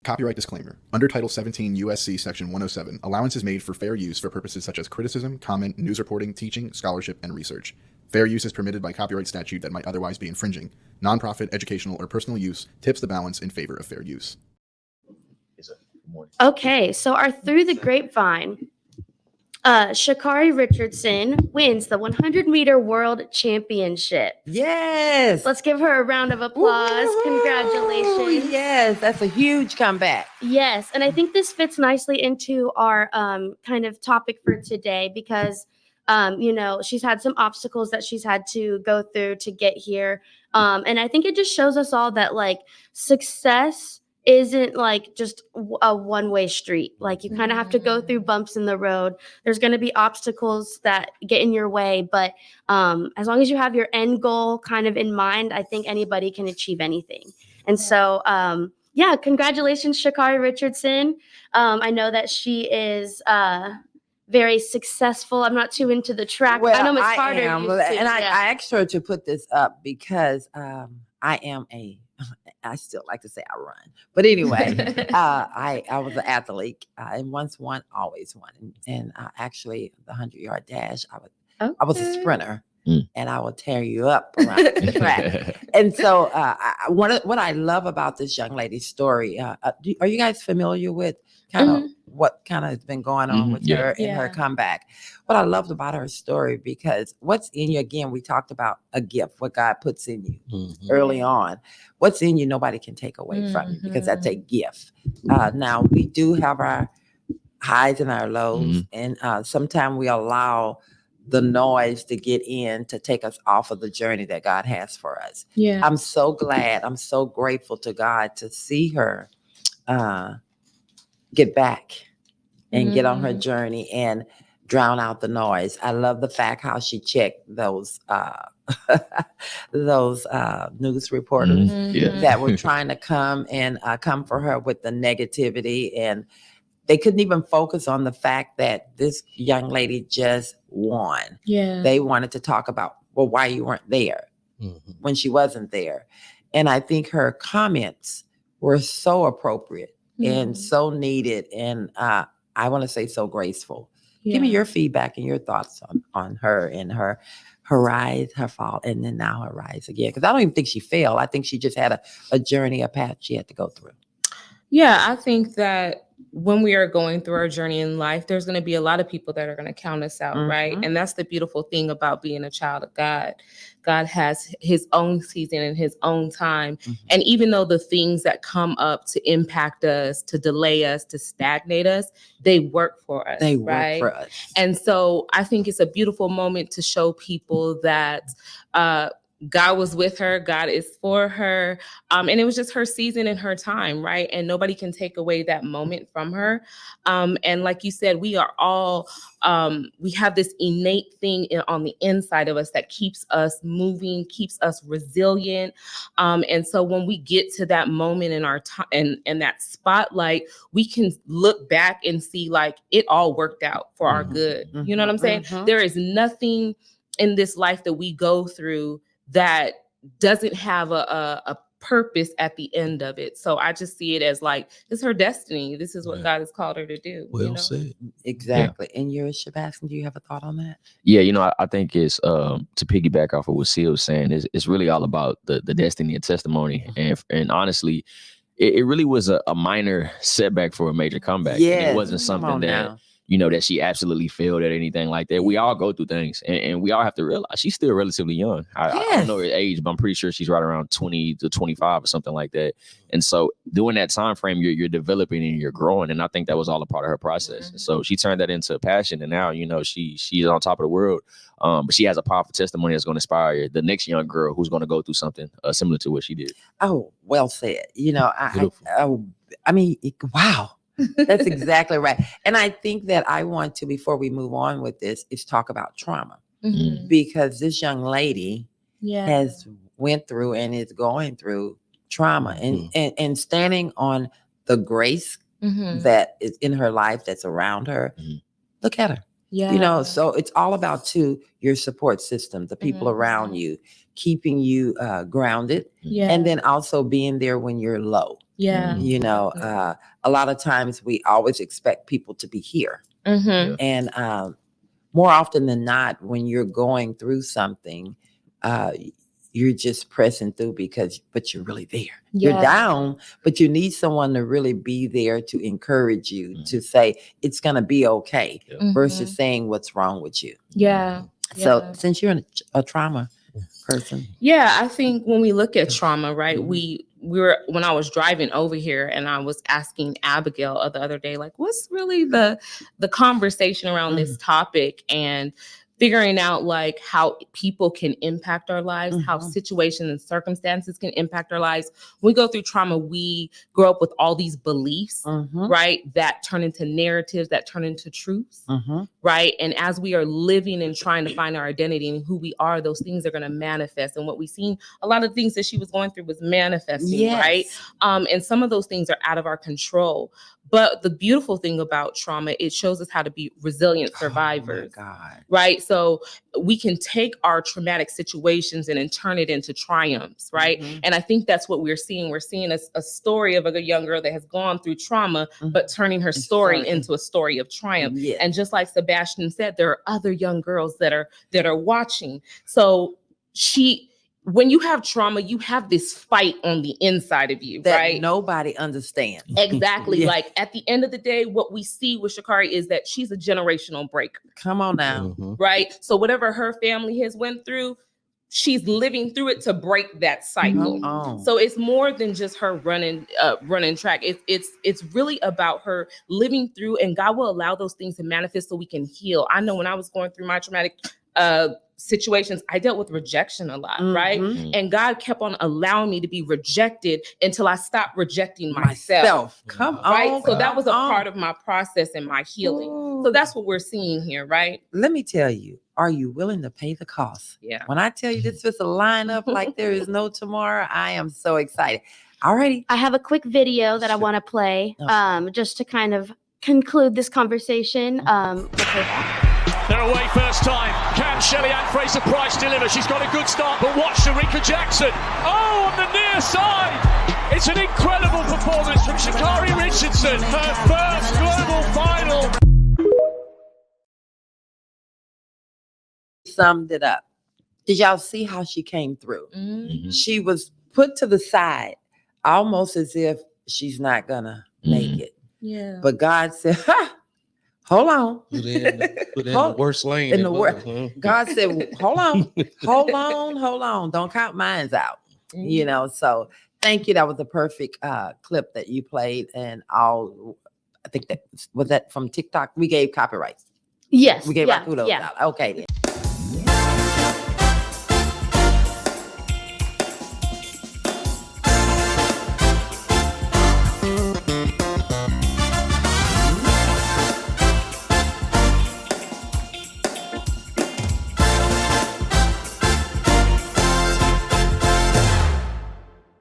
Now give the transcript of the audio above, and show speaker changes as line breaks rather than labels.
Copyright disclaimer. Under Title 17 U.S.C. Section 107, allowance is made for fair use for purposes such as criticism, comment, news reporting, teaching, scholarship, and research. Fair use is permitted by copyright statute that might otherwise be infringing. Nonprofit, educational, or personal use tips the balance in favor of fair use.
Okay, so our Through the Grapevine, Sha'Carri Richardson wins the 100-meter world championship.
Yes.
Let's give her a round of applause.
Woo-hoo!
Congratulations.
Yes, that's a huge comeback.
Yes, and I think this fits nicely into our kind of topic for today because, she's had some obstacles that she's had to go through to get here. And I think it just shows us all that, like, success isn't like just a one-way street. Like, you kind of have to go through bumps in the road. There's going to be obstacles that get in your way, but as long as you have your end goal kind of in mind, I think anybody can achieve anything. And so congratulations, Sha'Carri Richardson. I know that she is very successful. I'm not too into the track.
Well,
I know Miss Carter
am,
used to.
and I asked her to put this up because I still like to say I run. But anyway, I was an athlete and once won, always won. And actually, the 100-yard dash, I was a sprinter. And I will tear you up around the track. And so what I love about this young lady's story, are you guys familiar with kind of what kind of has been going on with her in her comeback? What I loved about her story, because what's in you, again, we talked about a gift, what God puts in you early on. What's in you, nobody can take away from you because that's a gift. Now, we do have our highs and our lows, and sometimes we allow the noise to get in to take us off of the journey that God has for us. Yeah. I'm so glad. I'm so grateful to God to see her get back and get on her journey and drown out the noise. I love the fact how she checked those news reporters that were trying to come for her with the negativity, and they couldn't even focus on the fact that this young lady just won. Yeah. They wanted to talk about, well, why you weren't there when she wasn't there. And I think her comments were so appropriate and so needed. And I want to say so graceful. Yeah. Give me your feedback and your thoughts on her and her rise, her fall, and then now her rise again. Because I don't even think she failed. I think she just had a journey, a path she had to go through.
Yeah, I think that when we are going through our journey in life, there's going to be a lot of people that are going to count us out, right? And that's the beautiful thing about being a child of God. God has his own season and his own time. And even though the things that come up to impact us, to delay us, to stagnate us, they work for us.
They
right?
work for us.
And so I think it's a beautiful moment to show people that God was with her. God is for her. And it was just her season and her time, right? And nobody can take away that moment from her. And like you said, we are all, we have this innate thing on the inside of us that keeps us moving, keeps us resilient. And so when we get to that moment in our time and that spotlight, we can look back and see like it all worked out for our good. You know what I'm saying? There is nothing in this life that we go through that doesn't have a purpose at the end of it. So I just see it as like, it's her destiny. This is what God has called her to do.
Well said.
Exactly. Yeah. And yours, Sebastian, do you have a thought on that?
Yeah, I think it's to piggyback off of what Seal was saying, it's really all about the destiny and testimony. And honestly, it really was a minor setback for a major comeback. Yeah, it wasn't something that that she absolutely failed at anything like that. We all go through things, and we all have to realize she's still relatively young. I don't know her age, but I'm pretty sure she's right around 20 to 25 or something like that. And so during that time frame, you're developing and you're growing. And I think that was all a part of her process. And so she turned that into a passion. And now, she's on top of the world. But she has a powerful testimony that's going to inspire the next young girl who's going to go through something similar to what she did.
Oh, well said. I mean, wow. That's exactly right. And I think that I want to, before we move on with this, is talk about trauma. Because this young lady has went through and is going through trauma and standing on the grace that is in her life, that's around her. Look at her.
Yeah.
You know, so it's all about too your support system, the people around you, keeping you grounded,
Yeah.
and then also being there when you're low.
Yeah.
You know, a lot of times we always expect people to be here, and more often than not, when you're going through something, you're just pressing through but you're really there.
Yeah.
You're down, but you need someone to really be there to encourage you, to say it's going to be okay, versus saying what's wrong with you.
Yeah.
So since you're a trauma person.
Yeah, I think when we look at trauma, right, we were, when I was driving over here and I was asking Abigail the other day, like, what's really the conversation around this topic, and figuring out like how people can impact our lives, how situations and circumstances can impact our lives. When we go through trauma, we grow up with all these beliefs, right, that turn into narratives, that turn into truths, right? And as we are living and trying to find our identity and who we are, those things are going to manifest. And what we've seen, a lot of things that she was going through was manifesting, right? And some of those things are out of our control. But the beautiful thing about trauma, it shows us how to be resilient survivors, right? So we can take our traumatic situations and then turn it into triumphs, right? And I think that's what we're seeing. We're seeing a story of a young girl that has gone through trauma, but turning her story into a story of triumph. And just like Sebastian said, there are other young girls that are watching. So when you have trauma, you have this fight on the inside of you,
that
right?
Nobody understands.
Exactly. Like at the end of the day, what we see with Sha'Carri is that she's a generational breaker.
Come on now.
Right? So whatever her family has went through, she's living through it to break that cycle. So it's more than just her running track. It's really about her living through, and God will allow those things to manifest so we can heal. I know when I was going through my traumatic situations, I dealt with rejection a lot, right? And God kept on allowing me to be rejected until I stopped rejecting myself.
Come
right?
on.
So that was a part of my process and my healing. So that's what we're seeing here, right?
Let me tell you, are you willing to pay the cost?
Yeah.
When I tell you this was a lineup like there is no tomorrow, I am so excited. Alrighty.
I have a quick video that I want to play, just to kind of conclude this conversation.
They're away first time. Can Shelley-Ann Fraser-Price deliver? She's got a good start, but watch Sha'Carri Jackson. Oh, on the near side. It's an incredible performance from Sha'Carri Richardson. Her first global final.
Summed it up. Did y'all see how she came through? She was put to the side, almost as if she's not gonna make it.
Yeah.
But God said, hold on.
Put in the worst lane.
In the worst. God said, hold on. Don't count mines out. You know, so thank you. That was a perfect clip that you played. And I think that was that from TikTok. We gave copyrights.
Yes.
We gave our kudos out. Okay then.